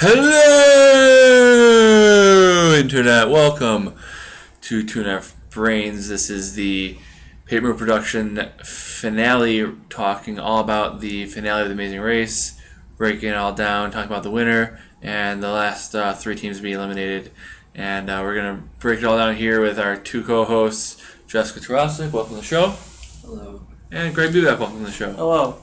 Hello, Internet. Welcome to Two and a Half Brains. This is the Pavement production finale, talking all about the finale of the Amazing Race, breaking it all down, talking about the winner, and the last three teams to be eliminated. And we're going to break it all down here with our two co-hosts, Jessica Tarasic, welcome to the show. Hello. And Greg Bubak, welcome to the show. Hello.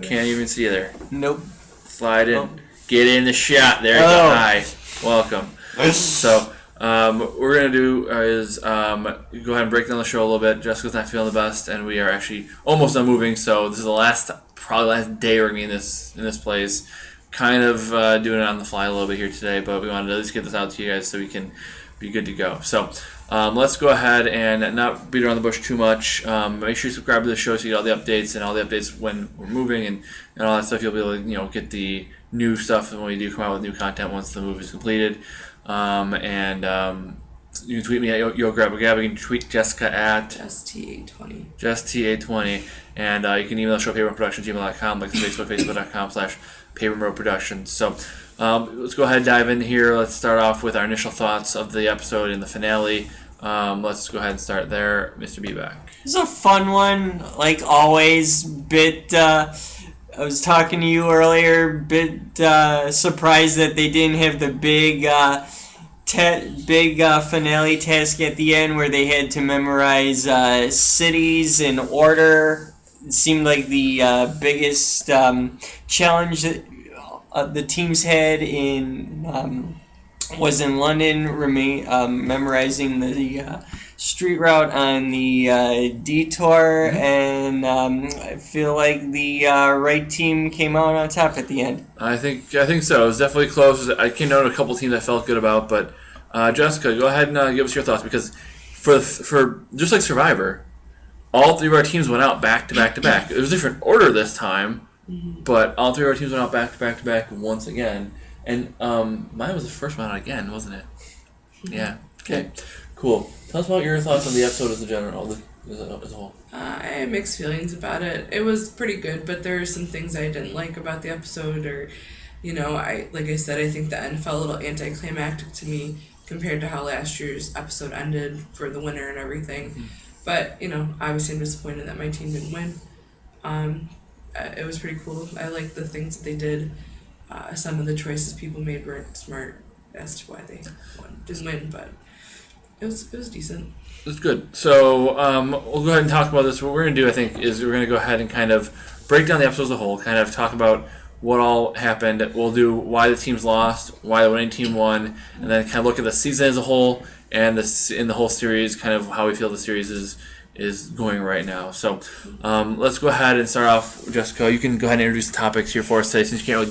Can't even see you there. Nope. Slide in. Oh. Get in the shot. There you go. Hi. Welcome. So, what we're going to do is go ahead and break down the show a little bit. Jessica's not feeling the best, and we are actually almost done moving, so this is probably the last day we're going to be in this place. Kind of doing it on the fly a little bit here today, but we wanted to at least get this out to you guys so we can be good to go. So, let's go ahead and not beat around the bush too much. Make sure you subscribe to the show so you get all the updates and all the updates when we're moving and all that stuff. You'll be able to get the new stuff when we do come out with new content once the move is completed. You can tweet me at YoGrabAGab. You can tweet Jessica at JustT820. JustT820. And you can email the show paperproduction@gmail.com, like facebook.com/paperproduction. So let's go ahead and dive in here. Let's start off with our initial thoughts of the episode and the finale. Let's go ahead and start there. Mr. Bebak. This is a fun one, like always. I was talking to you earlier, bit surprised that they didn't have the big finale task at the end where they had to memorize cities in order. It seemed like the biggest challenge that the teams had was in London, memorizing the street route on the detour, and I feel like the right team came out on top at the end. I think so. It was definitely close. I came down to a couple teams I felt good about, but Jessica, go ahead and give us your thoughts, because for just like Survivor, all three of our teams went out back to back to back. It was a different order this time, but all three of our teams went out back to back to back once again. And mine was the first one out again, wasn't it? Yeah. Okay. Cool. Tell us about your thoughts on the episode as a general, as a whole. I had mixed feelings about it. It was pretty good, but there are some things I didn't like about the episode, or, like I said, I think the end felt a little anticlimactic to me compared to how last year's episode ended for the winner and everything. Mm-hmm. But, obviously I'm disappointed that my team didn't win. It was pretty cool. I liked the things that they did. Some of the choices people made weren't smart as to why they didn't win, but it was decent. That's good. So we'll go ahead and talk about this. What we're going to do, I think, is we're going to go ahead and kind of break down the episode as a whole, kind of talk about what all happened. We'll do why the teams lost, why the winning team won, and then kind of look at the season as a whole and in the whole series, kind of how we feel the series is going right now. So let's go ahead and start off. Jessica, you can go ahead and introduce the topics here for us today, since you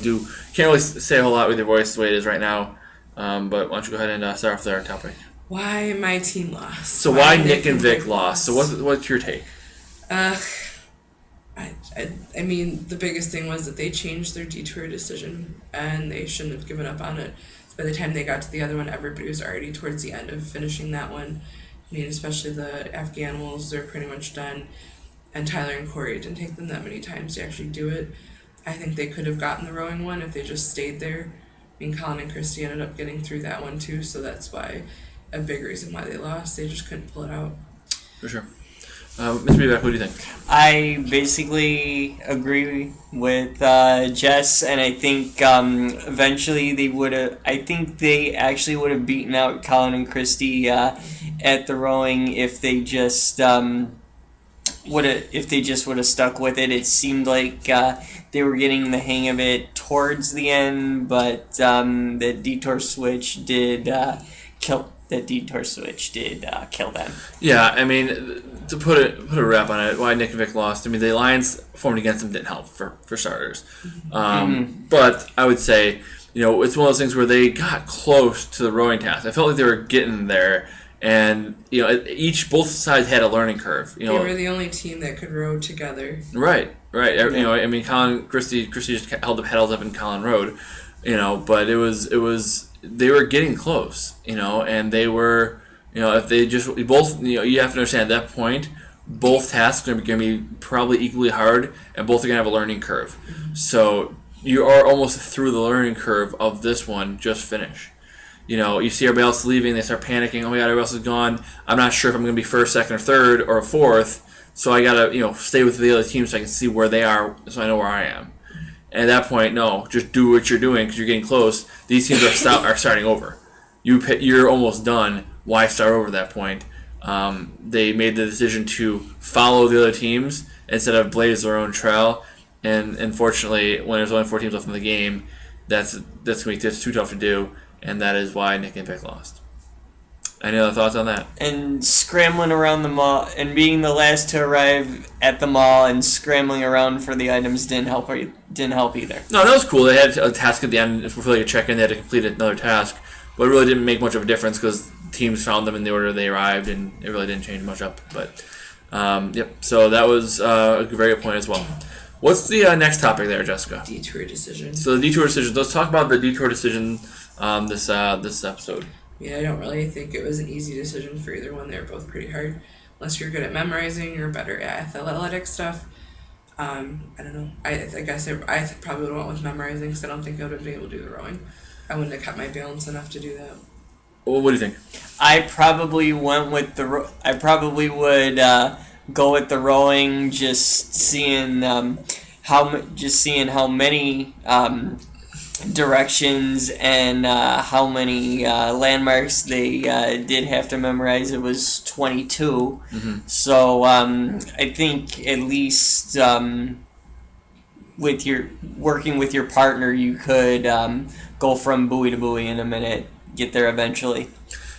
can't really say a whole lot with your voice the way it is right now. But why don't you go ahead and start off with our topic? Why my team lost. So why Nick and Vic lost. So what's your take? I mean, the biggest thing was that they changed their detour decision, and they shouldn't have given up on it. By the time they got to the other one, everybody was already towards the end of finishing that one. I mean, especially the Afghanimals, they're pretty much done. And Tyler and Corey, it didn't take them that many times to actually do it. I think they could have gotten the rowing one if they just stayed there. I mean, Colin and Christy ended up getting through that one too, so that's why a big reason why they lost. They just couldn't pull it out. For sure. Mr. Bebak, what do you think? I basically agree with Jess, and I think eventually they would have. I think they actually would have beaten out Colin and Christy at the rowing if they just would have stuck with it. It seemed like they were getting the hang of it towards the end, but the detour switch did kill. That detour switch did kill them. Yeah, I mean, to put a wrap on it, why Nick and Vic lost. I mean, the alliance formed against them didn't help for starters. But I would say, it's one of those things where they got close to the rowing task. I felt like they were getting there, and both sides had a learning curve. They were the only team that could row together. Right. Yeah. I mean, Christy just held the pedals up and Colin rowed. But it was. They were getting close, and they were, if they just both, you have to understand at that point, both tasks are going to be probably equally hard, and both are going to have a learning curve. So you are almost through the learning curve of this one. Just finish. You see everybody else leaving, they start panicking. Oh my god, everybody else is gone. I'm not sure if I'm going to be first, second, or third, or fourth. So I got to stay with the other team so I can see where they are, so I know where I am. And at that point, no, just do what you're doing because you're getting close. These teams are starting over. You're almost done. Why start over at that point? They made the decision to follow the other teams instead of blaze their own trail. And unfortunately, when there's only 4 teams left in the game, that's too tough to do, and that is why Nick and Impact lost. Any other thoughts on that? And scrambling around the mall and being the last to arrive at the mall and scrambling around for the items didn't help either. No, that was cool. They had a task at the end for like a check-in. They had to complete another task, but it really didn't make much of a difference because teams found them in the order they arrived, and it really didn't change much up. But yep. So that was a very good point as well. What's the next topic there, Jessica? Detour decision. So the detour decision. Let's talk about the detour decision this episode. Yeah, I don't really think it was an easy decision for either one. They were both pretty hard. Unless you're good at memorizing, you're better at athletic stuff. I don't know. I guess I probably would have went with memorizing because I don't think I would have been able to do the rowing. I wouldn't have kept my balance enough to do that. Well, what do you think? I probably went with I probably would go with the rowing, just seeing how many directions and how many landmarks they did have to memorize. It was 22. Mm-hmm. So I think at least working with your partner, you could go from buoy to buoy in a minute, get there eventually.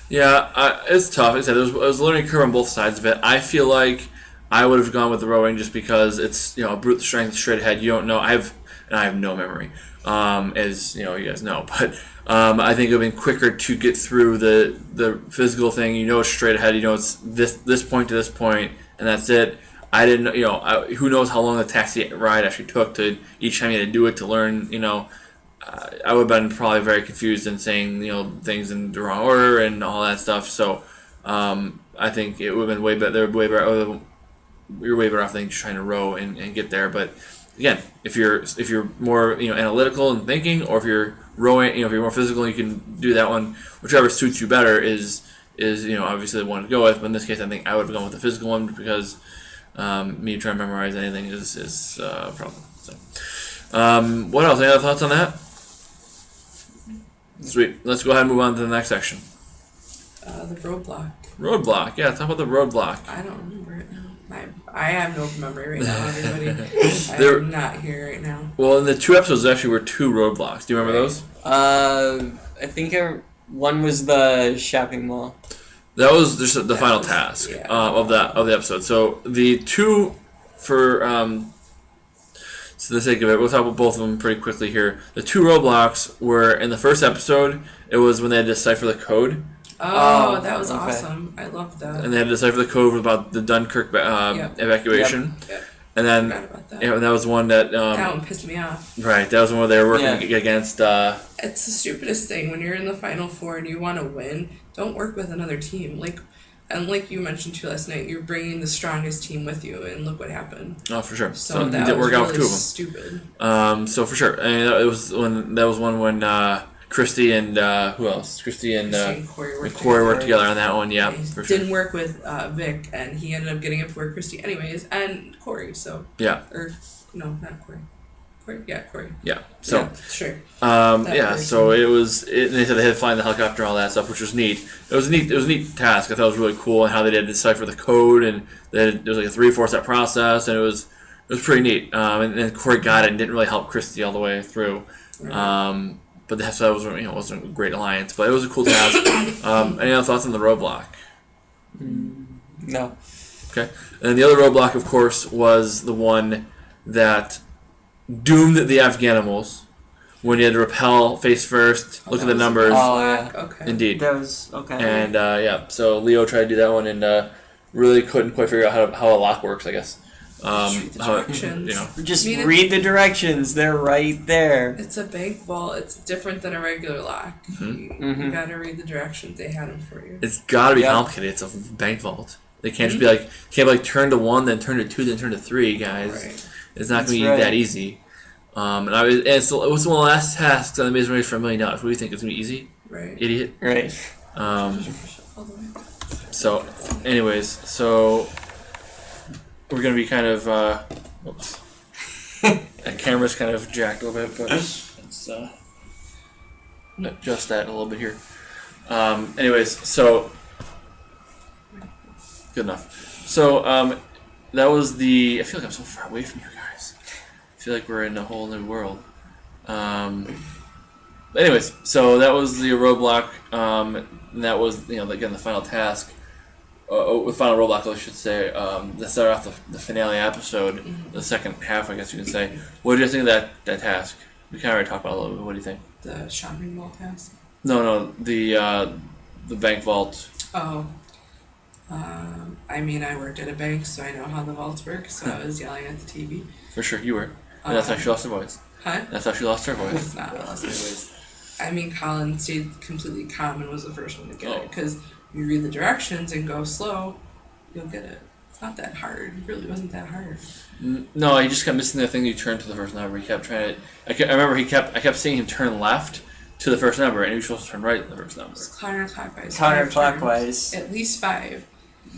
Yeah, it's tough. Like I said, it was a learning curve on both sides of it. I feel like I would have gone with the rowing just because it's brute strength straight ahead. You don't know. I have no memory. As you guys know, but I think it would have been quicker to get through the physical thing. It's straight ahead. It's this point to this point, and that's it. I didn't. Who knows how long the taxi ride actually took to each time you had to do it to learn. I would have been probably very confused and saying things in the wrong order and all that stuff. So I think it would have been way better. You're way better off than just trying to row and get there, but. Again, if you're more analytical and thinking, or if you're rowing, if you're more physical, you can do that one. Whichever suits you better is obviously the one to go with. But in this case, I think I would have gone with the physical one because me trying to memorize anything is a problem. So, what else? Any other thoughts on that? Sweet. Let's go ahead and move on to the next section. The roadblock. Roadblock. Yeah, talk about the roadblock. I don't remember it now. I have no memory right now, everybody. I'm not here right now. Well, in the 2 episodes, there actually were 2 roadblocks. Do you remember those? I think one was the shopping mall. That was just the final task of the episode. So the 2 for the sake of it, we'll talk about both of them pretty quickly here. The 2 roadblocks were in the first episode. It was when they had to decipher the code. Oh, that was awesome. I loved that. And they had to decipher the code about the Dunkirk evacuation. Yep. And then that was one that that one pissed me off. Right, that was one where they were working against. It's the stupidest thing when you're in the Final Four and you want to win. Don't work with another team. Like you mentioned too last night, you're bringing the strongest team with you, and look what happened. Oh, for sure. So that didn't work out really with 2 of them. Stupid. So for sure, that was one when Christy and who else? Christy and Corey worked together on that one. Yeah, for sure. Didn't work with Vic, and he ended up getting it for Christy anyways, and Corey. So yeah. Or no, not Corey. Corey. Yeah. So sure. So it was. They said they had to find the helicopter and all that stuff, which was neat. It was a neat task. I thought it was really cool, and how they did decipher the code, and there was like a 3-4 step process, and it was pretty neat. And Corey got it and didn't really help Christy all the way through. Right. But that wasn't a great alliance, but it was a cool task. Any other thoughts on the roadblock? No. Okay. And then the other roadblock, of course, was the one that doomed the Afghanimals when you had to rappel face first, look at the numbers. Oh, yeah. Okay. Indeed. That was okay. And so Leo tried to do that one and really couldn't quite figure out how a lock works, I guess. Read the directions. Just read the directions. They're right there. It's a bank vault. It's different than a regular lock. You gotta read the directions. They had them for you. It's gotta be complicated. It's a bank vault. They can't just be like, turn to 1, then turn to 2, then turn to 3, guys. Right. It's not gonna be that easy. So it was one of the last tasks on the Amazing Race for $1 million. What do you think? It's gonna be easy, Right. idiot. Right. So, anyways, so we're gonna be kind of. Oops. That camera's kind of jacked a little bit, but let's adjust that a little bit here. Anyways, so good enough. So that was the. I feel like I'm so far away from you guys. I feel like we're in a whole new world. Anyways, so that was the roadblock. And that was again the final task. The final roadblock, I should say. That started off the finale episode, the second half, I guess you can say. What do you think of that task? We kind of already talked about it a little bit. What do you think? The shopping mall task? No, the bank vault. Oh. I mean, I worked at a bank, so I know how the vaults work, so I was yelling at the TV. For sure, you were. And that's how she lost her voice. Huh? That's how she lost her voice. It's not lost her voice. I mean, Colin stayed completely calm and was the first one to get it, because you read the directions and go slow, you'll get it. It's not that hard. It really wasn't that hard. No, he just kept missing the thing you turned to the first number. He kept trying to... I remember I kept seeing him turn left to the first number, and he was supposed to turn right to the first number. It's counterclockwise. Counterclockwise. At least 5.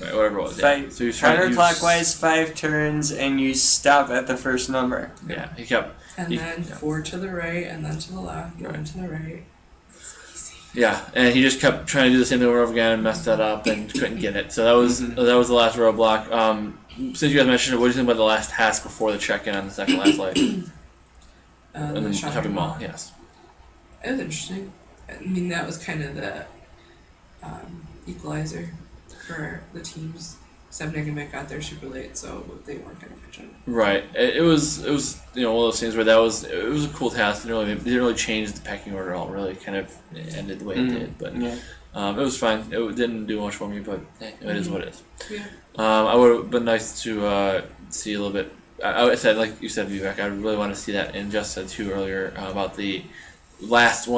Right, whatever it was. Five, yeah. So he was counterclockwise, 5 turns, and you stop at the first number. Yeah, he kept... And then 4 to the right, and then to the left, and then to the right. Yeah, and he just kept trying to do the same thing over and over again and messed that up and couldn't get it. So that was the last roadblock. Since you guys mentioned it, what do you think about the last task before the check-in on the second last light? The shopping mall. Yes. It was interesting. I mean, that was kind of the equalizer for the teams. Sevnig and Mick got there super late, so they weren't going to catch up. Right. It was one of those things where it was a cool task. It didn't really change the pecking order at all. Really, kind of ended the way it did. But it was fine. It didn't do much for me, but it is what it is. Yeah. I would have been nice to see a little bit. I said, like you said, Vivek, I really want to see that, and just said too earlier about the last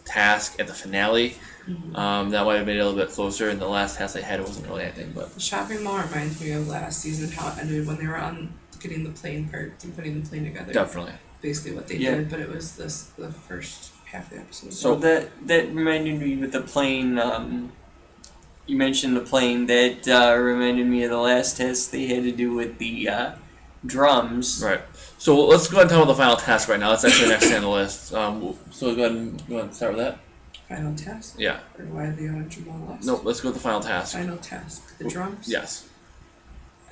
task at the finale. That might have made it a little bit closer, and the last task they had wasn't really anything. But the shopping mall reminds me of last season, how it ended when they were on getting the plane parked and putting the plane together. Definitely. Basically what they did, but it was the first half of the episode. So that reminded me with the plane. You mentioned the plane. That reminded me of the last test they had to do with the drums. Right. So let's go ahead and talk about the final task right now. That's actually next on the list. So go ahead and start with that. Final task? Yeah. Or why they on Jamal last? No, let's go with the final task. Final task. The drums? Yes.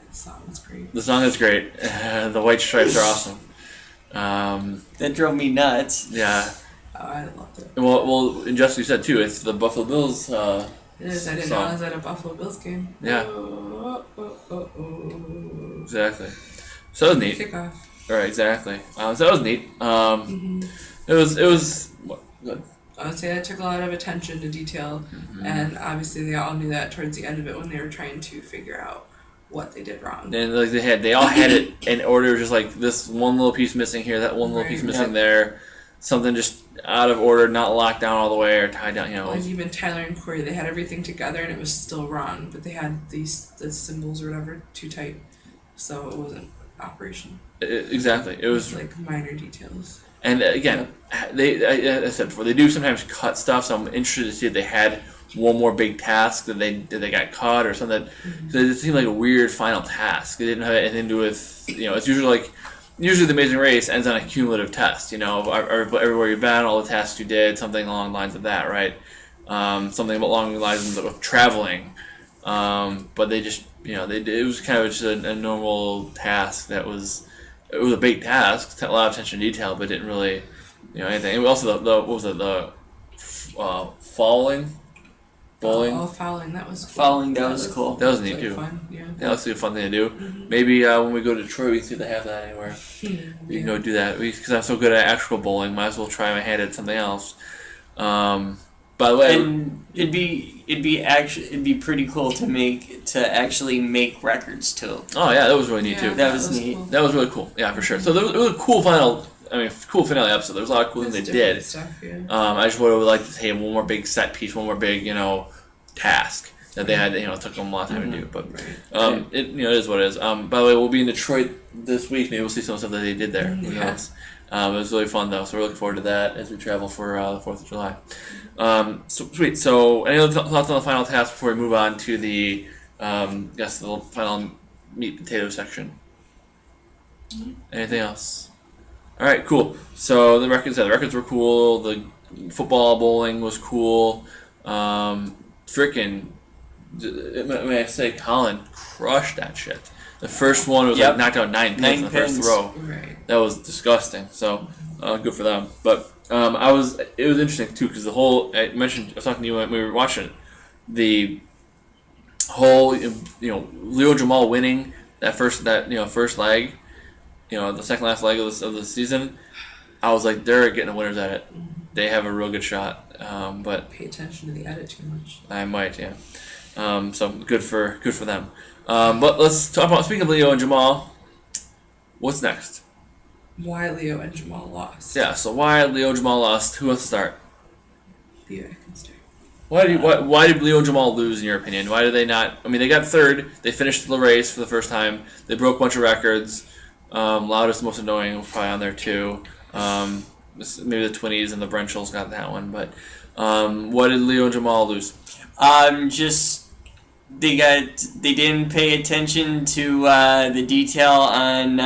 The song was great. The song is great. The white stripes are awesome. That drove me nuts. Yeah. Oh, I loved it. Well, and just you said too, it's the Buffalo Bills. It is. I didn't know song. I was at a Buffalo Bills game. Yeah. Oh. Exactly. So that was neat. Kickoff. Right, exactly. So that was neat. It was good. I would say that took a lot of attention to detail, and obviously they all knew that towards the end of it when they were trying to figure out what they did wrong. And like they all had it in order, just like this one little piece missing here, that one little piece missing there, something just out of order, not locked down all the way or tied down. Like even Tyler and Corey, they had everything together and it was still wrong, but they had the symbols or whatever too tight, so it wasn't operational. Exactly, it was like minor details. And again, I said before, they do sometimes cut stuff, so I'm interested to see if they had one more big task that they got cut or something. It seemed like a weird final task. It didn't have anything to do with, it's usually the Amazing Race ends on a cumulative test, everywhere you've been, all the tasks you did, something along the lines of that, right? Something along the lines of traveling. But they just, it was kind of just a normal task that was... It was a big task, a lot of attention to detail, but didn't really, anything. And also, what was it, the bowling? Oh, fouling, that was cool. Fouling, that was cool. That was neat, too. Fun, yeah. That looks like a fun thing to do. Maybe when we go to Detroit, we can see if they have that anywhere. We can go do that. Because I'm so good at actual bowling, might as well try my hand at something else. By the way... And it'd be pretty cool to actually make records too. Oh yeah, that was really neat too. That was neat. Cool. That was really cool. Yeah, for sure. So it was a cool cool finale episode. There was a lot of cool things they did. Stuff, yeah. I just would have liked to say one more big set piece, one more big, task. that they had. It took them a lot of time to do, but Right. it is what it is. By the way, we'll be in Detroit this week. Maybe we'll see some stuff that they did there. Who knows? It was really fun though, so we're looking forward to that as we travel for the 4th of July. So sweet. So any other thoughts on the final task before we move on to the the final meat and potato section? Anything else? All right, cool. So the records were cool. The football bowling was cool. Frickin', may I say, Colin crushed that shit. The first one was like knocked out 9 pins in the first throw. Right. That was disgusting. So good for them. But it was interesting too because I was talking to you when we were watching it. The whole Leo Jamal winning that first leg, the second last leg of the season. I was like, they're getting the winners at it. They have a real good shot. But Pay attention to the edit too much. I might, yeah. So good for them. But let's talk about, speaking of Leo and Jamal, what's next? Why Leo and Jamal lost. Yeah, so why Leo and Jamal lost? Who wants to start? Leo, I can start. Why did Leo and Jamal lose, in your opinion? Why did they not? I mean, they got third. They finished the race for the first time. They broke a bunch of records. Loudest, most annoying was probably on there too. Maybe the Twinnies and the Brenchels got that one. But what did Leo and Jamal lose? They didn't pay attention to the detail on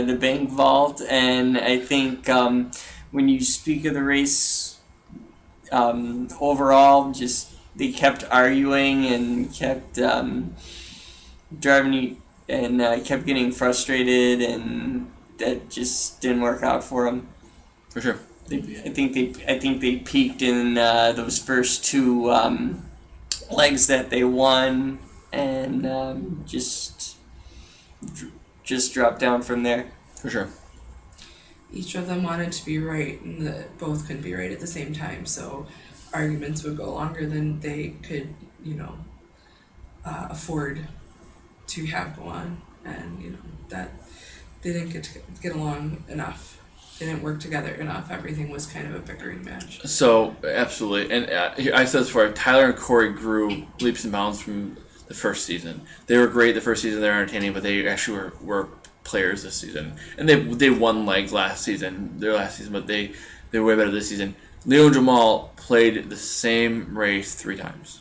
the bank vault, and I think when you speak of the race overall, just they kept arguing and kept driving you, and kept getting frustrated, and that just didn't work out for them. For sure. I think they peaked in those first two legs that they won, and just dropped down from there. For sure. Each of them wanted to be right, and both couldn't be right at the same time. So arguments would go longer than they could, afford to have go on, and that they didn't get along enough. They didn't work together enough. Everything was kind of a bickering match. So, absolutely. And I said this before, Tyler and Corey grew leaps and bounds from the first season. They were great the first season, they were entertaining, but they actually were players this season. And they won legs their last season, but they were way better this season. Leo and Jamal played the same race 3 times.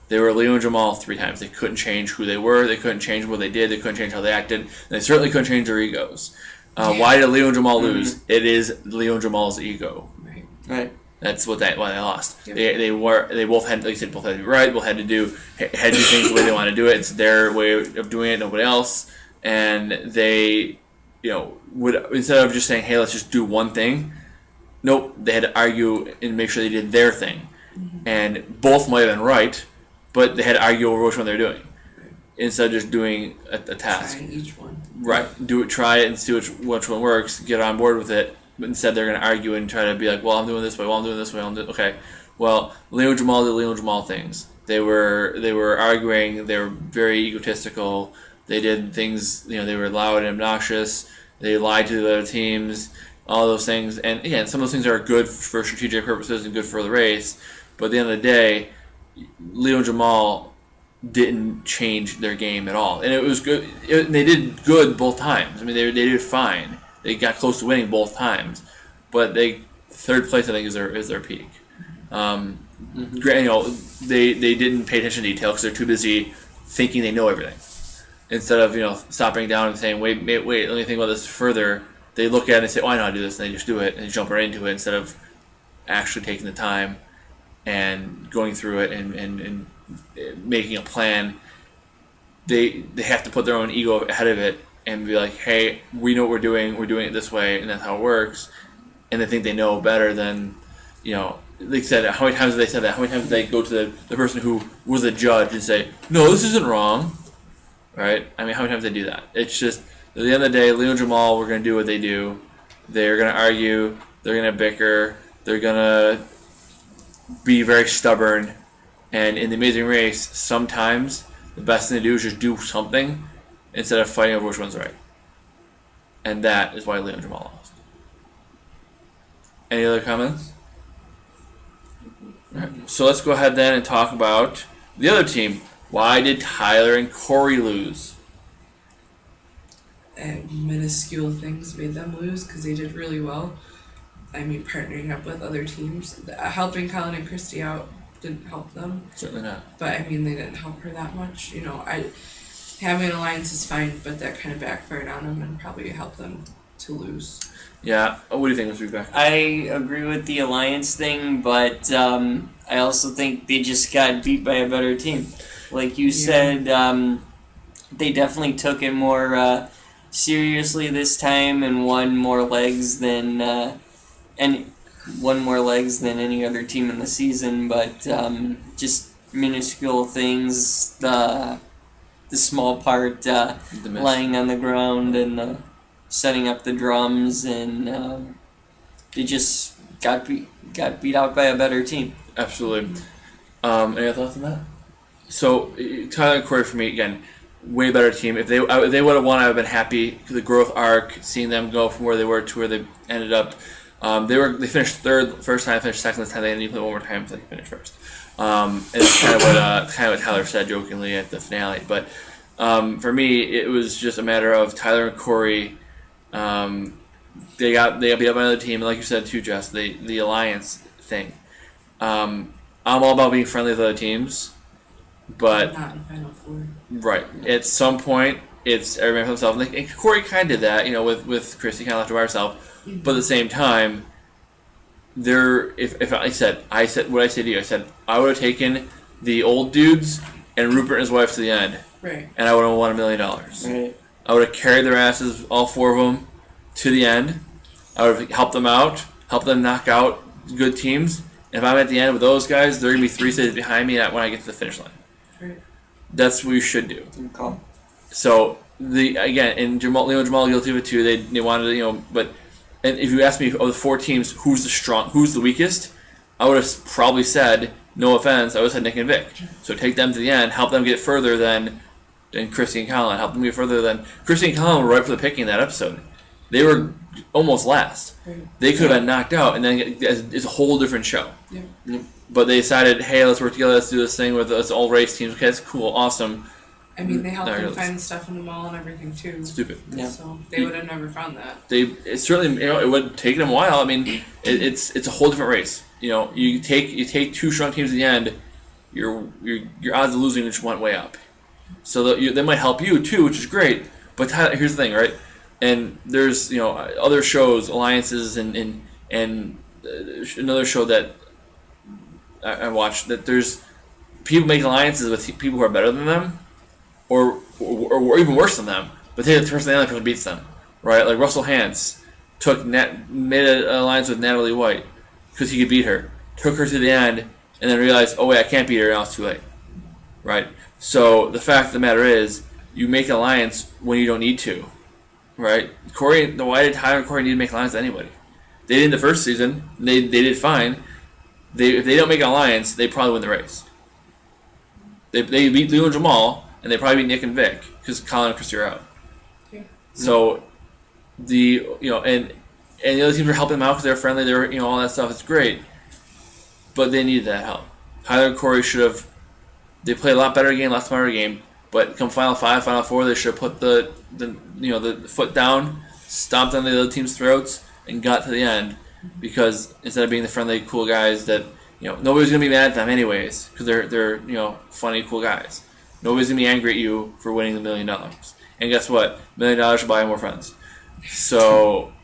They were Leo and Jamal 3 times. They couldn't change who they were, they couldn't change what they did, they couldn't change how they acted, and they certainly couldn't change their egos. Why did Leo and Jamal lose? It is Leo and Jamal's ego. Right. That's why they lost. Yep. They both had, like you said, both had to be right. Both had to do things the way they want to do it. It's their way of doing it, nobody else. And they, would, instead of just saying, "Hey, let's just do one thing," nope. They had to argue and make sure they did their thing. Mm-hmm. And both might have been right, but they had to argue over which one they're doing instead of just doing a task. Trying each one. Right. Try it and see which one works. Get on board with it. But instead, they're going to argue and try to be like, "Well, I'm doing this way. Well, I'm doing this way. Okay. Well, Leo and Jamal did Leo and Jamal things. They were arguing. They were very egotistical. They did things. They were loud and obnoxious. They lied to the other teams. All those things. And again, some of those things are good for strategic purposes and good for the race. But at the end of the day, Leo and Jamal didn't change their game at all, and it was good. They did good both times. I mean, they did fine. They got close to winning both times, but third place I think is their peak. They didn't pay attention to detail because they're too busy thinking they know everything. Instead of stopping down and saying, wait, let me think about this further. They look at it and say, "Oh, I know how to do this," and they just do it and they jump right into it instead of actually taking the time and going through it and making a plan. They have to put their own ego ahead of it and be like, "Hey, we know what we're doing it this way, and that's how it works." And they think they know better than, like I said, how many times have they said that? How many times do they go to the person who was a judge and say, "No, this isn't wrong," right? I mean, how many times do they do that? It's just, at the end of the day, Leo and Jamal were going to do what they do. They're going to argue, they're going to bicker, they're going to be very stubborn. And in the Amazing Race, sometimes the best thing to do is just do something instead of fighting over which one's right. And that is why Leo and Jamal lost. Any other comments? All right. So let's go ahead then and talk about the other team Why did Tyler and Corey lose? And minuscule things made them lose because they did really well. I mean, partnering up with other teams, helping Colin and Christy out didn't help them. Certainly not. But I mean, they didn't help her that much. You know, having an alliance is fine, but that kind of backfired on them and probably helped them to lose. Yeah. What do you think, Mr. Beck? I agree with the alliance thing, but I also think they just got beat by a better team. Like you said, they definitely took it more seriously this time and won more legs than any other team in the season. But just minuscule things, the small part lying on the ground and setting up the drums, and they just got beat out by a better team. Absolutely. Any thoughts on that? So Tyler and Corey for me again, way better team. If they would have won, I would have been happy. The growth arc, seeing them go from where they were to where they ended up. They finished third first time, finished second this time. They didn't play one more time, so they finished first. And it's kind of what Tyler said jokingly at the finale. But for me, it was just a matter of Tyler and Corey. They got beat up by another team, and like you said too, Jess, the alliance thing. I'm all about being friendly with other teams, but Not in Final Four. right at some point it's everybody for themselves. And Corey kind of did that, with Christy kind of left her by herself. Mm-hmm. But at the same time, if I said what I said to you, I said I would have taken the old dudes and Rupert and his wife to the end, Right. and I would have won $1 million. Right. I would have carried their asses, all four of them, to the end. I would have helped them out, helped them knock out good teams. And if I'm at the end with those guys, they're going to be 3 stages behind me when I get to the finish line. Right. That's what you should do. Good call. So, Leo and Jamal guilty of it too. They wanted to, but and if you ask me of the 4 teams, who's the weakest, I would have probably said, no offense, I would have said Nick and Vic. So take them to the end, help them get further than Christy and Colin. Help them get further than Christy and Colin were right for the picking in that episode. They were almost last. Right. They could have been knocked out, and then it's a whole different show. Yeah. But they decided, hey, let's work together. Let's do this thing with us all race teams. Okay, that's cool, awesome. I mean, they helped No, them really. find stuff in the mall and everything too. Stupid. Yeah. So they would have never found that. It certainly it would take them a while. I mean, it's a whole different race. You take 2 strong teams at the end, your odds of losing just went way up. So they might help you too, which is great. But here's the thing, right? And there's other shows, alliances, and another show that I watched that there's people making alliances with people who are better than them, or even worse than them, but the other person beats them, right? Like Russell Hantz made an alliance with Natalie White because he could beat her, took her to the end, and then realized, oh wait, I can't beat her, now it's too late, right? So the fact of the matter is, you make an alliance when you don't need to, right? Why did Tyler and Corey need to make an alliance with anybody? They did in the first season. They did fine. If they don't make an alliance, they probably win the race. They beat Leo and Jamal, and they probably beat Nick and Vic because Colin and Christy are out. Yeah. So and the other teams were helping them out because they're friendly. They were all that stuff. It's great, but they needed that help. Tyler and Corey should have. They played a lot better game, last smarter game. But come Final 5, Final 4, they should have put the foot down, stomped on the other team's throats, and got to the end. Because instead of being the friendly, cool guys that nobody's gonna be mad at them anyways, because they're funny, cool guys. Nobody's gonna be angry at you for winning the $1 million. And guess what? $1 million will buy more friends. So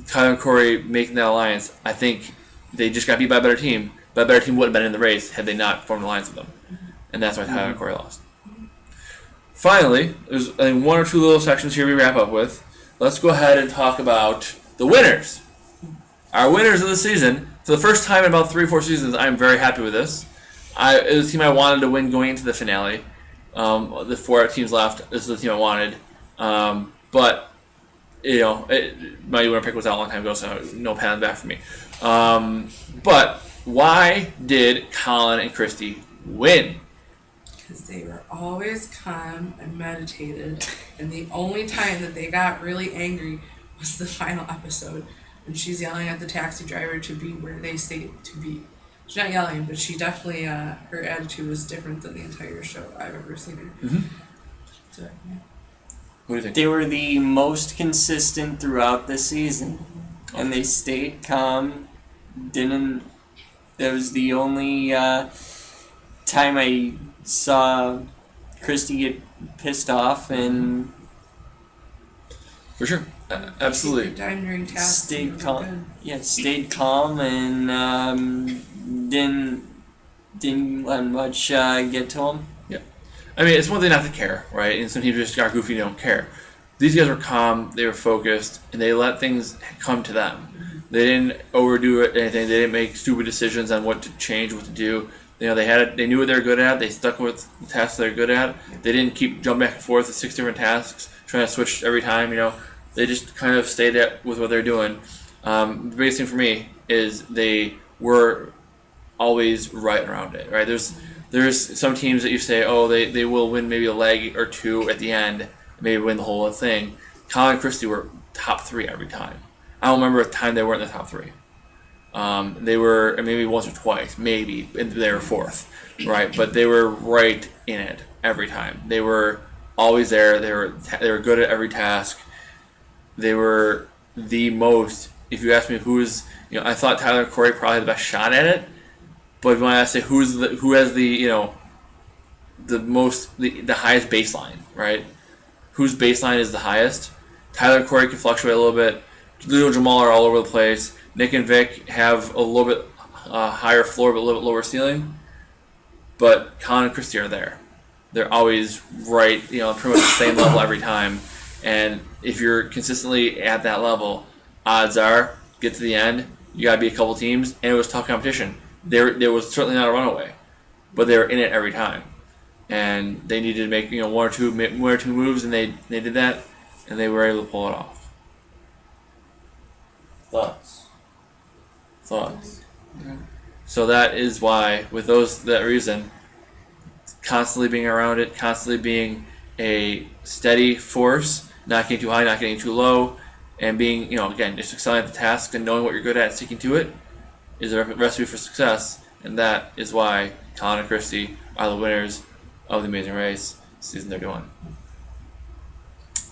Tyler and Corey making that alliance, I think they just got beat by a better team. But a better team would have been in the race had they not formed an alliance with them. And that's why Tyler and Corey lost. Finally, there's 1 or 2 little sections here we wrap up with. Let's go ahead and talk about the winners. Our winners of the season. For the first time in about 3 or 4 seasons, I'm very happy with this. It was the team I wanted to win going into the finale. The 4 teams left. This is the team I wanted. But, my winner pick was out a long time ago, so no pat on the back for me. But why did Colin and Christy win? Because they were always calm and meditated, and the only time that they got really angry was the final episode when she's yelling at the taxi driver to be where they say to be. she's not yelling, but she definitely her attitude was different than the entire show I've ever seen her. Mm-hmm. So, yeah. What do you think? They were the most consistent throughout the season, and they stayed calm. Didn't. That was the only time I saw Christy get pissed off, and For sure. Absolutely. Time during tasks. stayed calm. Yeah, stayed calm, and didn't let much get to him. I mean, it's one thing not to care, right? And some people just got goofy, they don't care. These guys were calm, they were focused, and they let things come to them. They didn't overdo it, anything. They didn't make stupid decisions on what to change, what to do. You know, they knew what they were good at. They stuck with the tasks they're good at. They didn't keep jumping back and forth with 6 different tasks, trying to switch every time. You know, they just kind of stayed with what they're doing. The biggest thing for me is they were always right around it. Right? There's some teams that you say, oh, they will win maybe a leg or two at the end, maybe win the whole thing. Colin and Christie were top 3 every time. I don't remember a time they weren't in the top 3. They were maybe once or twice, maybe, and they were 4th, right? But they were right in it every time. They were always there. They were good at every task. They were the most. If you ask me I thought Tyler and Corey probably had the best shot at it. But if you want to say who has the the highest baseline, right? Whose baseline is the highest? Tyler and Corey can fluctuate a little bit. Leo and Jamal are all over the place. Nick and Vic have a little bit higher floor but a little bit lower ceiling. But Colin and Christy are there. They're always right, pretty much the same level every time. And if you're consistently at that level, odds are, get to the end, you got to beat a couple teams, and it was tough competition. There was certainly not a runaway, but they were in it every time. And they needed to make one or two moves, and they did that, and they were able to pull it off. Thoughts. So that is why, with that reason, constantly being around it, constantly being a steady force, not getting too high, not getting too low, and being, again, just excelling at the task and knowing what you're good at and sticking to it is a recipe for success. And that is why Colin and Christy are the winners of the Amazing Race season 31.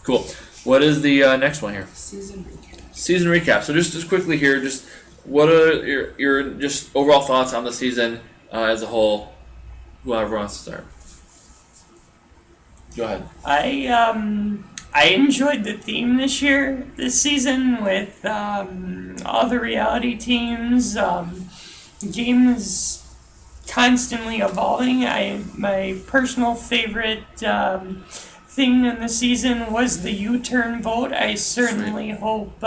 Cool. What is the next one here? Season recap. Season recap. So just quickly here, just what are your just overall thoughts on the season as a whole? Whoever wants to start. Go ahead. I enjoyed the theme this season with all the reality teams. The game is constantly evolving. My personal favorite thing in the season was the U-turn vote. I certainly hope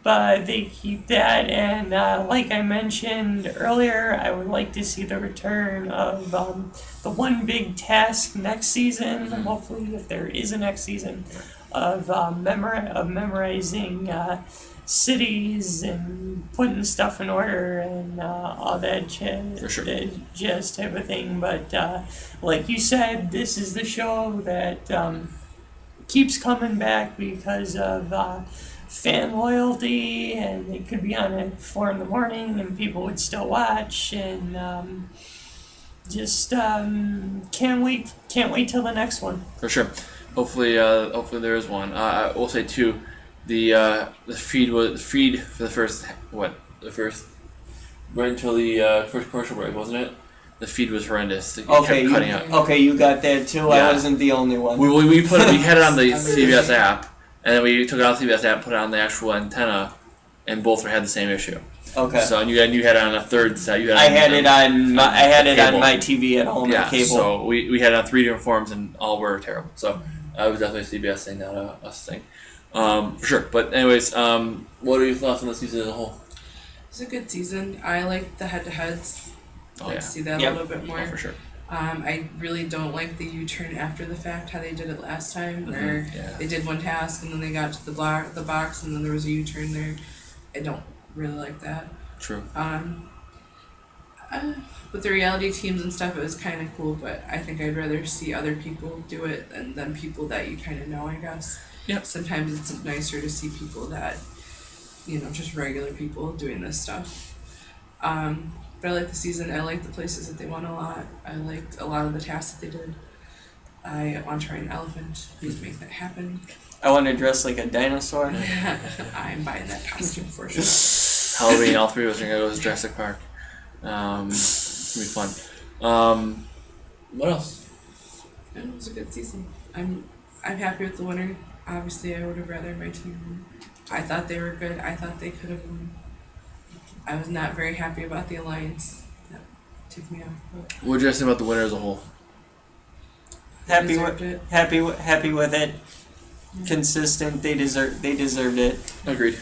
they keep that, and like I mentioned earlier, I would like to see the return of the one big task next season, hopefully if there is a next season, of memorizing cities and putting stuff in order and all that jazz type of thing. But like you said, this is the show that keeps coming back because of fan loyalty, and it could be on at 4 in the morning and people would still watch, and just can't wait till the next one. For sure. Hopefully there is one. I will say too, the feed for the first right until the first commercial break, wasn't it? The feed was horrendous. It kept cutting out. Okay, you got that too. Yeah. I wasn't the only one. We had it on the CBS app, and then we took it out of the CBS app, put it on the actual antenna, and both had the same issue. Okay. So and you had it on a third set. I had it on my TV at home. Yeah. Cable. So we had it on 3 different forms, and all were terrible. So it was definitely a CBS thing, not us thing. For sure. But anyways, what are your thoughts on the season as a whole? It's a good season. I like the head-to-heads. I'd like to see that a little bit more. Oh, for sure. I really don't like the U-turn after the fact, how they did it last time, where they did one task and then they got to the box and then there was a U-turn there. I don't really like that. True. With the reality teams and stuff, it was kind of cool, but I think I'd rather see other people do it than people that you kind of know, I guess. Yep. Sometimes it's nicer to see people that, just regular people doing this stuff. But I like the season. I like the places that they went a lot. I liked a lot of the tasks that they did. I want to ride an elephant. Please make that happen. I want to dress like a dinosaur. I'm buying that costume for sure. Halloween, all three of us are gonna go to Jurassic Park. It's gonna be fun. What else? It was a good season. I'm happy with the winner. Obviously, I would have rather my team win. I thought they were good. I thought they could have won. I was not very happy about the alliance. That took me off. But What did you guys think about the winner as a whole? Happy deserved with it. happy with it. Consistent. They deserved it. Agreed.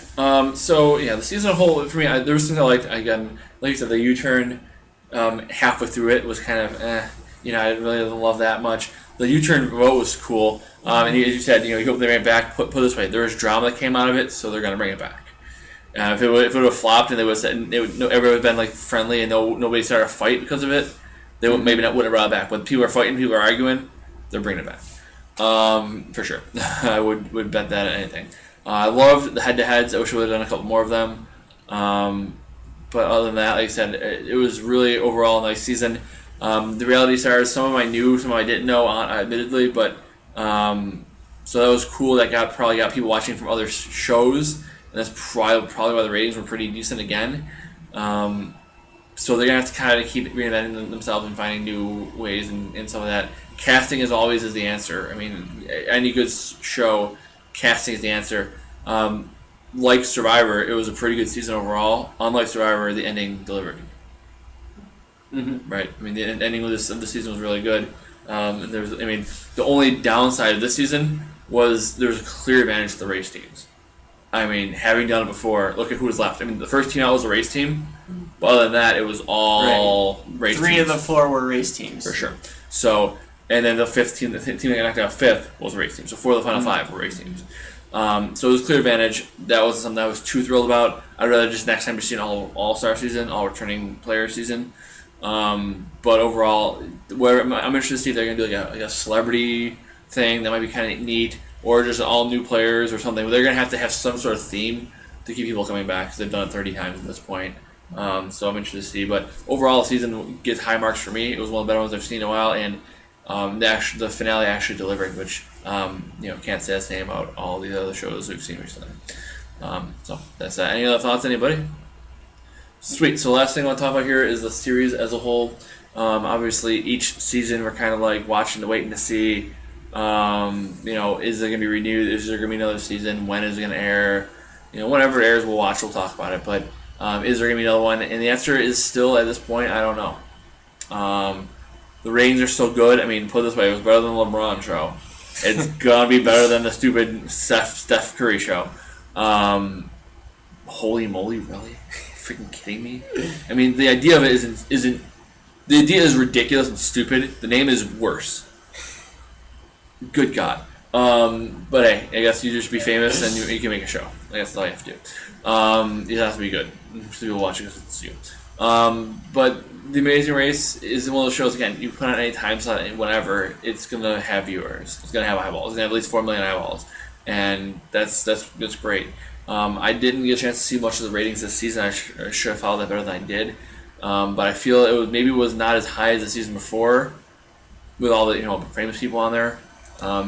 So yeah, the season as a whole for me, there was things I liked. Again, like you said, the U-turn halfway through it was kind of I didn't really love that much. The U-turn vote was cool, and as you said, you hope they bring it back. Put it this way, there was drama that came out of it, so they're gonna bring it back. If it would have flopped and they would said everyone would have been like friendly and nobody started a fight because of it, they would maybe not would have brought it back. When people are fighting, people are arguing, they're bringing it back. For sure. I would bet that at anything. I loved the head-to-heads. I wish we would have done a couple more of them. But other than that, like I said, it was really overall a nice season. The reality stars, some of them I knew, some of them I didn't know, admittedly, but so that was cool. That probably got people watching from other shows, and that's probably why the ratings were pretty decent again. So they're gonna have to kind of keep reinventing themselves and finding new ways and some of that. Casting as always is the answer. I mean, any good show, casting is the answer. Like Survivor, it was a pretty good season overall. Unlike Survivor, the ending delivered. Mm-hmm. Right. I mean, the ending of the season was really good. And the only downside of this season was there was a clear advantage to the race teams. I mean, having done it before, look at who was left. I mean, the first team out was a race team, but other than that, it was all race teams. 3 of the 4 were race teams. For sure. So, and then the fifth team, the team that got knocked out fifth, was a race team. So 4 of the final 5 were race teams. So it was a clear advantage. That wasn't something I was too thrilled about. I'd rather just next time just see an all-star season, all-returning player season. But overall, I'm interested to see if they're going to do like a celebrity thing that might be kind of neat, or just all new players or something. But they're going to have some sort of theme to keep people coming back because they've done it 30 times at this point. So I'm interested to see. But overall, the season gets high marks for me. It was one of the better ones I've seen in a while, and the finale actually delivered, which can't say the same about all the other shows we've seen recently. So that's that. Any other thoughts, anybody? Sweet. So last thing I want to talk about here is the series as a whole. Obviously, each season we're kind of like waiting to see. Is it going to be renewed? Is there going to be another season? When is it going to air? Whenever it airs, we'll watch. We'll talk about it. But is there going to be another one? And the answer is still, at this point, I don't know. The ratings are still good. I mean, put it this way, it was better than the LeBron show. It's gonna be better than the stupid Steph Curry show. Holy moly, really? Freaking kidding me? I mean, the idea of it isn't. The idea is ridiculous and stupid. The name is worse. Good God. But hey, I guess you just be famous and you can make a show. I guess that's all you have to do. It has to be good. So people watch it because it's you. But The Amazing Race is one of those shows, again, you put on any time slot, whenever, it's going to have viewers. It's going to have eyeballs. It's going to have at least 4 million eyeballs. And that's great. I didn't get a chance to see much of the ratings this season. I should have followed that better than I did. But I feel it was not as high as the season before with all the famous people on there.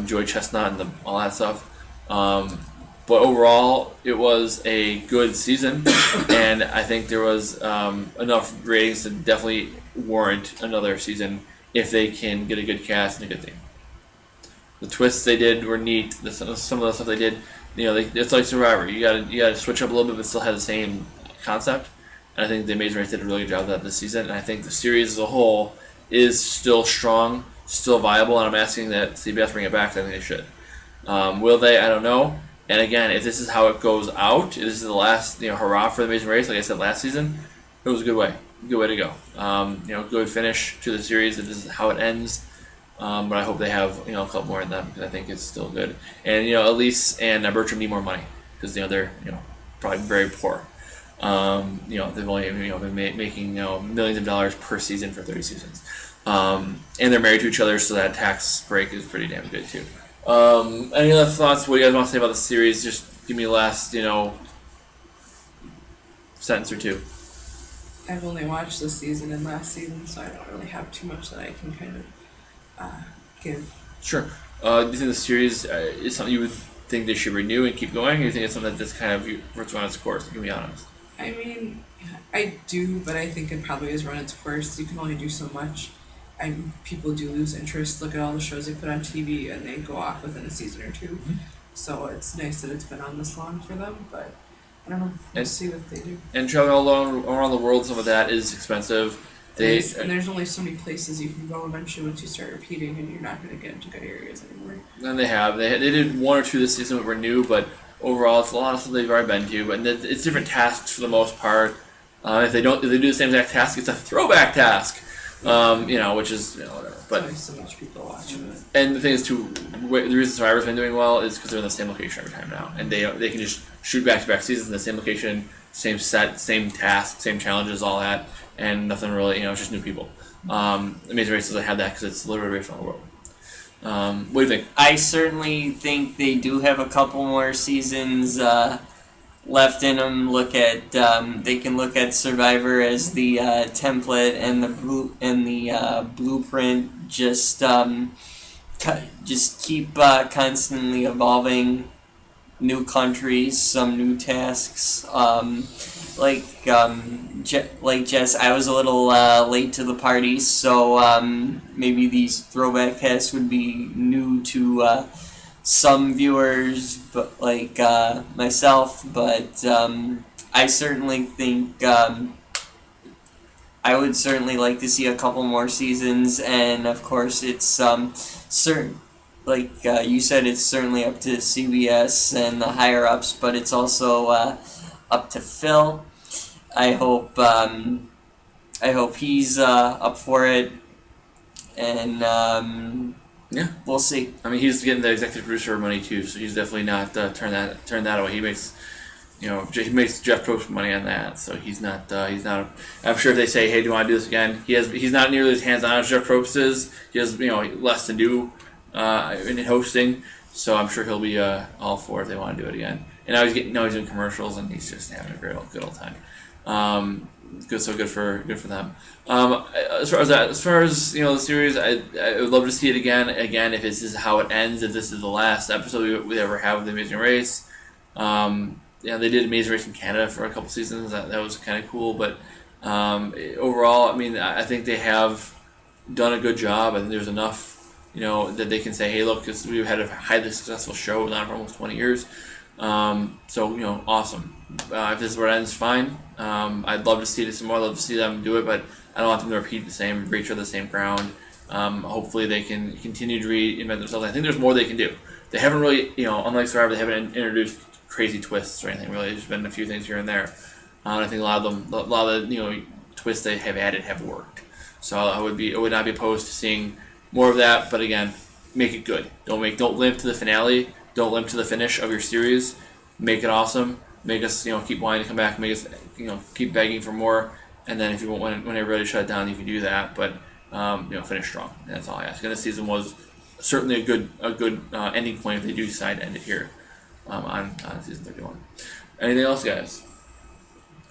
Joey Chestnut and all that stuff. But overall, it was a good season, and I think there was enough ratings to definitely warrant another season if they can get a good cast and a good theme. The twists they did were neat. Some of the stuff they did, it's like Survivor. You gotta switch up a little bit, but still have the same concept. And I think The Amazing Race did a really good job of that this season. And I think the series as a whole is still strong, still viable, and I'm asking that CBS bring it back. I think they should. Will they? I don't know. And again, if this is how it goes out, this is the last, hurrah for The Amazing Race, like I said last season, it was a good way to go. Good finish to the series. This is how it ends. But I hope they have, a couple more in them, because I think it's still good. And, Elise and Bertram need more money, because, they're, probably very poor. They've only, been making, millions of dollars per season for 30 seasons. And they're married to each other, so that tax break is pretty damn good, too. Any other thoughts? What do you guys want to say about the series? Just give me a last, sentence or two. I've only watched this season and last season, so I don't really have too much that I can kind of give. Sure. Do you think the series is something you would think they should renew and keep going, or do you think it's something that's kind of runs on its course? You can be honest. I mean, I do, but I think it probably has run its course. You can only do so much. People do lose interest. Look at all the shows they put on TV, and they go off within a season or 2. Mm-hmm. So it's nice that it's been on this long for them, but I don't know. We'll see what they do. And traveling all around the world, some of that is expensive. And there's only so many places you can go eventually once you start repeating, and you're not going to get into good areas anymore. And they did 1 or 2 this season that were new, but overall it's a lot of stuff they've already been to. But it's different tasks for the most part. If they do the same exact task, it's a throwback task. Which is whatever. But there's so much people watching it. And the thing is too, the reason Survivor's been doing well is because they're in the same location every time now, and they can just shoot back-to-back seasons in the same location, same set, same task, same challenges, all that, and nothing really. It's just new people. Amazing Race doesn't have that because it's literally from the world. What do you think? I certainly think they do have a couple more seasons left in them. They can look at Survivor as the template and the blueprint. Just keep constantly evolving. New countries, some new tasks. Like Jess, I was a little late to the party, so maybe these throwback tasks would be new to some viewers, but like myself. But I certainly think I would certainly like to see a couple more seasons, and of course, it's certain. Like you said, it's certainly up to CBS and the higher ups, but it's also up to Phil. I hope he's up for it, and Yeah, we'll see. I mean, he's getting the executive producer money too, so he's definitely not turn that away. He makes Jeff Probst money on that, so he's not. I'm sure if they say, "Hey, do you want to do this again?" He's not nearly as hands on as Jeff Probst is. He has less to do in hosting, so I'm sure he'll be all for it if they want to do it again. And now he's doing commercials, and he's just having a good old time. Good for them. As far as the series, I would love to see it again. Again, if this is how it ends, if this is the last episode we ever have of the Amazing Race. They did Amazing Race in Canada for a couple seasons. That was kind of cool, but overall, I mean, I think they have done a good job. I think there's enough, that they can say, hey, look, we've had a highly successful show now for almost 20 years. So, awesome. If this is where it ends, fine. I'd love to see this more. I'd love to see them do it, but I don't want them to repeat the same, reach for the same ground. Hopefully they can continue to reinvent themselves. I think there's more they can do. They haven't really, unlike Survivor, they haven't introduced crazy twists or anything really. There's been a few things here and there. And I think a lot of the twists they have added have worked. So I would not be opposed to seeing more of that. But again, make it good. Don't limp to the finale. Don't limp to the finish of your series. Make it awesome. Make us keep wanting to come back. Make us keep begging for more. And then if you want when everybody shut it down, you can do that. But finish strong. And that's all I ask. And this season was certainly a good ending point if they do decide to end it here. On season 31. Anything else, guys?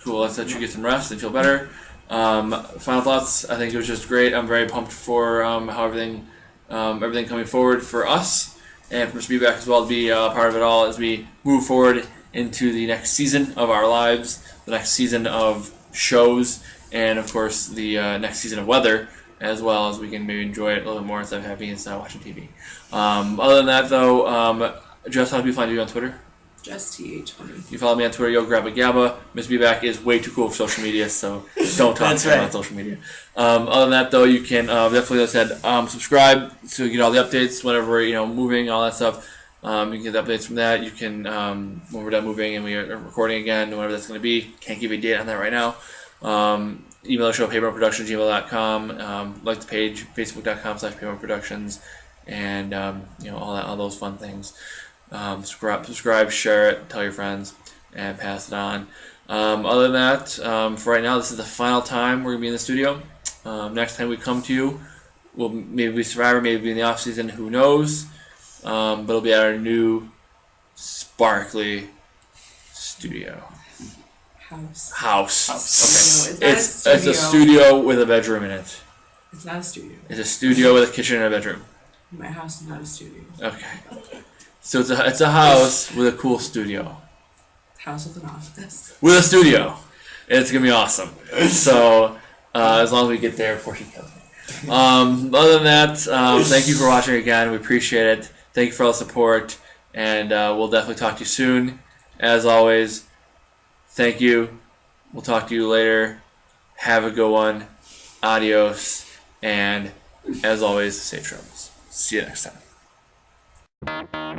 Cool. Let's let you get some rest and feel better. Final thoughts. I think it was just great. I'm very pumped for how everything coming forward for us and for Speedback as well to be part of it all as we move forward into the next season of our lives, the next season of shows, and of course the next season of weather, as well as we can maybe enjoy it a little bit more instead of having instead of watching TV. Other than that, though. Jess, how do you find you on Twitter? Just TH20. You follow me on Twitter, Yo Grab a Gabba. Miss Me Back is way too cool for social media, so don't talk to me on social media. Other than that, though, you can definitely, like I said, subscribe so you get all the updates whenever we're moving, all that stuff. You can get the updates from that. You can, when we're done moving and we are recording again, whatever that's going to be. Can't give you a date on that right now. Email the show, pavement.productions@gmail.com. Like the page, facebook.com/pavement.productions, and all those fun things. Subscribe, share it, tell your friends, and pass it on. Other than that, for right now, this is the final time we're going to be in the studio. Next time we come to you, we'll maybe be Survivor, maybe be in the off season, who knows? But it'll be at our new, sparkly studio. House. Okay. No, It's a studio with a bedroom in it. It's not a studio. It's a studio with a kitchen and a bedroom. My house is not a studio. Okay. So it's a house with a cool studio. House with an office. With a studio. It's gonna be awesome. So as long as we get there before she kills me. Other than that, thank you for watching again. We appreciate it. Thank you for all the support, and we'll definitely talk to you soon. As always, thank you. We'll talk to you later. Have a good one. Adios. And as always, safe travels. See you next time.